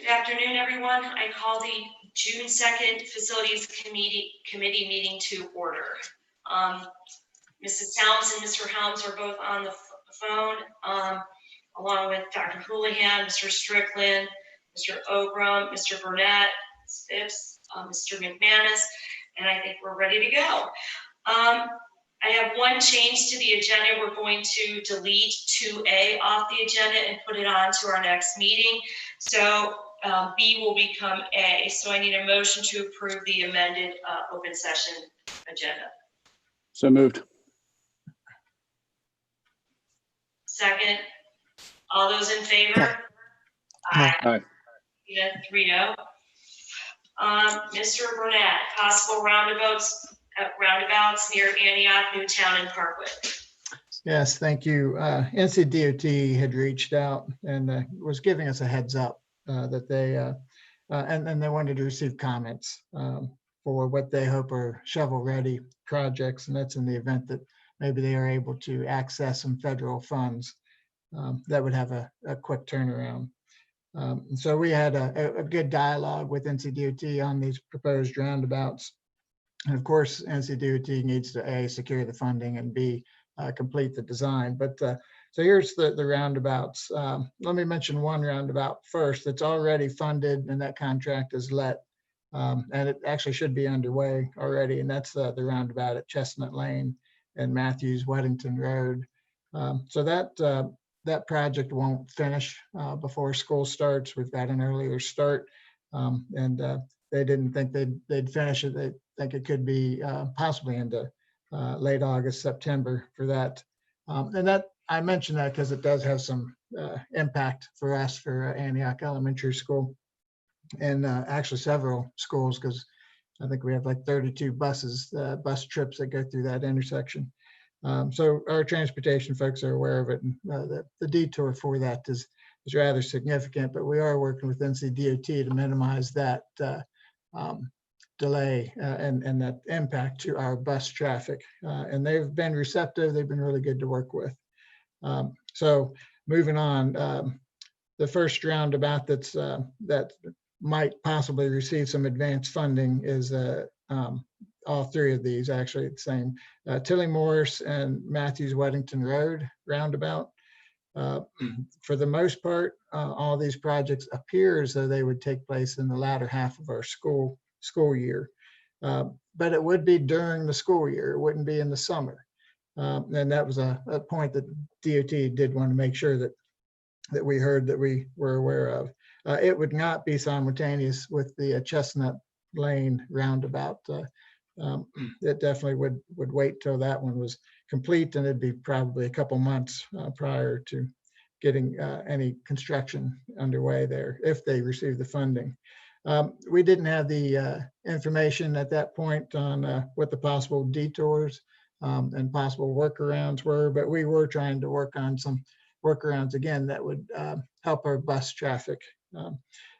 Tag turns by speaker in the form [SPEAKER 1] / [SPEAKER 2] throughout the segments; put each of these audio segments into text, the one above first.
[SPEAKER 1] Good afternoon, everyone. I call the June 2nd Facilities Committee meeting to order. Mrs. Helms and Mr. Helms are both on the phone, along with Dr. Houlihan, Mr. Strickland, Mr. Ogram, Mr. Burnett, Phipps, Mr. McManus, and I think we're ready to go. I have one change to the agenda. We're going to delete 2A off the agenda and put it on to our next meeting. So B will become A. So I need a motion to approve the amended open session agenda.
[SPEAKER 2] So moved.
[SPEAKER 1] Second. All those in favor?
[SPEAKER 2] Aye.
[SPEAKER 1] Yeah, 3-0. Mr. Burnett, possible roundabouts near Antioch, Newtown, and Parkwood.
[SPEAKER 3] Yes, thank you. NCDOT had reached out and was giving us a heads up that they and they wanted to receive comments for what they hope are shovel-ready projects, and that's in the event that maybe they are able to access some federal funds that would have a quick turnaround. So we had a good dialogue with NCDOT on these proposed roundabouts. And of course, NCDOT needs to A, secure the funding, and B, complete the design. But so here's the roundabouts. Let me mention one roundabout first that's already funded, and that contract is let. And it actually should be underway already, and that's the roundabout at Chestnut Lane and Matthews Weddington Road. So that project won't finish before school starts. We've got an earlier start, and they didn't think they'd finish it. They think it could be possibly into late August, September for that. And that I mention that because it does have some impact for us for Antioch Elementary School and actually several schools, because I think we have like 32 bus trips that go through that intersection. So our transportation folks are aware of it, and the detour for that is rather significant, but we are working with NCDOT to minimize that delay and that impact to our bus traffic. And they've been receptive. They've been really good to work with. So moving on, the first roundabout that might possibly receive some advanced funding is all three of these actually the same. Tilly Morris and Matthews Weddington Road roundabout. For the most part, all these projects appear as though they would take place in the latter half of our school year. But it would be during the school year. It wouldn't be in the summer. And that was a point that DOT did want to make sure that we heard, that we were aware of. It would not be simultaneous with the Chestnut Lane roundabout. It definitely would wait till that one was complete, and it'd be probably a couple months prior to getting any construction underway there if they receive the funding. We didn't have the information at that point on what the possible detours and possible workarounds were, but we were trying to work on some workarounds again that would help our bus traffic.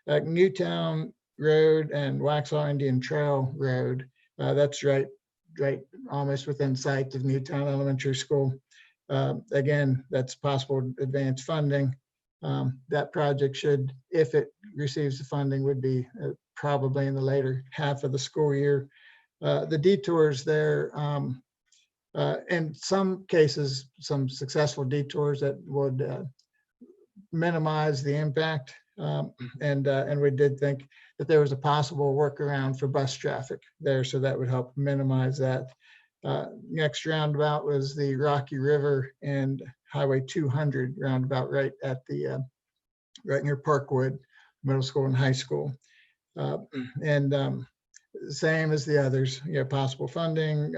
[SPEAKER 3] Newtown Road and Waxhaw Indian Trail Road, that's right almost within sight of Newtown Elementary School. Again, that's possible advanced funding. That project should, if it receives the funding, would be probably in the later half of the school year. The detours there, in some cases, some successful detours that would minimize the impact. And we did think that there was a possible workaround for bus traffic there, so that would help minimize that. Next roundabout was the Rocky River and Highway 200 roundabout right near Parkwood Middle School and High School. Same as the others, possible funding,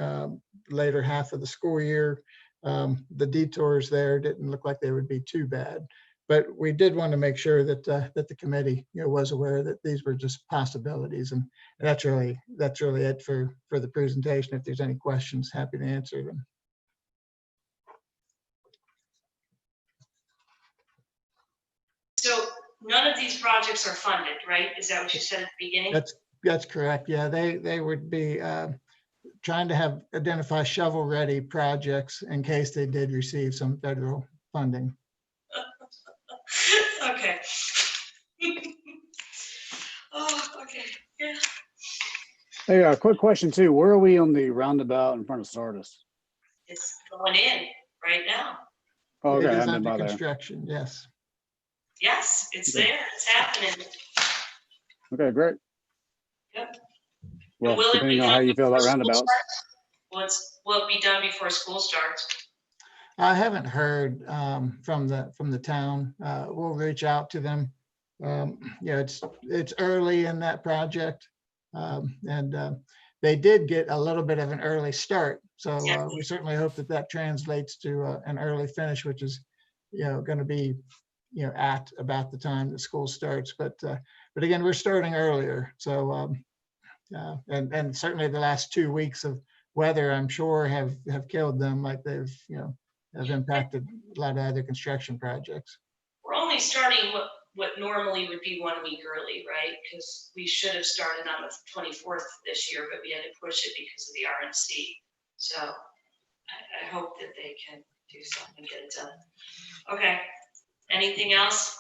[SPEAKER 3] later half of the school year. The detours there didn't look like they would be too bad. But we did want to make sure that the committee was aware that these were just possibilities, and that's really it for the presentation. If there's any questions, happy to answer them.
[SPEAKER 1] So none of these projects are funded, right? Is that what you said at the beginning?
[SPEAKER 3] That's correct. Yeah, they would be trying to identify shovel-ready projects in case they did receive some federal funding.
[SPEAKER 1] Okay. Oh, okay, yeah.
[SPEAKER 2] Hey, quick question too. Where are we on the roundabout in front of Sardis?
[SPEAKER 1] It's going in right now.
[SPEAKER 2] Oh,
[SPEAKER 3] It
[SPEAKER 2] okay, I
[SPEAKER 3] is
[SPEAKER 2] haven't been
[SPEAKER 3] under
[SPEAKER 2] by there.
[SPEAKER 3] construction, yes.
[SPEAKER 1] Yes, it's
[SPEAKER 2] Okay.
[SPEAKER 1] there, it's happening.
[SPEAKER 2] Okay, great.
[SPEAKER 1] Yep.
[SPEAKER 2] Well,
[SPEAKER 1] Will it be
[SPEAKER 2] depending on
[SPEAKER 1] done
[SPEAKER 2] how you feel
[SPEAKER 1] before
[SPEAKER 2] about
[SPEAKER 1] school
[SPEAKER 2] roundabouts.
[SPEAKER 1] starts? Will it be done before school starts?
[SPEAKER 3] I haven't heard from the town. We'll reach out to them. Yeah, it's early in that project. And they did get a little bit of an early start. So
[SPEAKER 1] Yes.
[SPEAKER 3] we certainly hope that that translates to an early finish, which is, going to be, at about the time that school starts. But again, we're starting earlier. So and certainly the last 2 weeks of weather, I'm sure have killed them, like they've, have impacted a lot of other construction projects.
[SPEAKER 1] We're only starting what normally would be 1 week early, right? Because we should have started on the 24th this year, but we had to push it because of the RNC. So I hope that they can do something and get it done. Okay, anything else?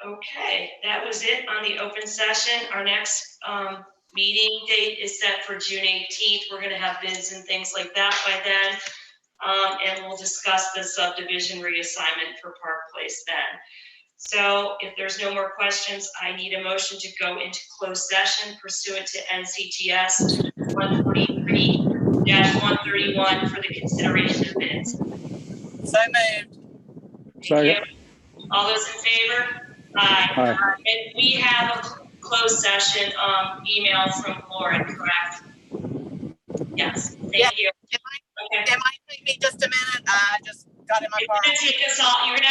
[SPEAKER 1] Okay, that was it on the open session. Our next meeting date is set for June 18th. We're gonna have bids and things like that by then. And we'll discuss the subdivision reassignment for Park Place then. So if there's no more questions, I need a motion to go into closed session pursuant to NCGS 143-131 for the consideration of bids.
[SPEAKER 4] So moved.
[SPEAKER 1] Thank you.
[SPEAKER 2] Second.
[SPEAKER 1] All those in favor? Aye.
[SPEAKER 2] Aye.
[SPEAKER 1] And we have a closed session email from Lauren, correct? Yes, thank you.
[SPEAKER 4] It
[SPEAKER 1] Okay.
[SPEAKER 4] might take me just a minute. I just got in my
[SPEAKER 1] It's
[SPEAKER 4] car.
[SPEAKER 1] gonna take us all, you're gonna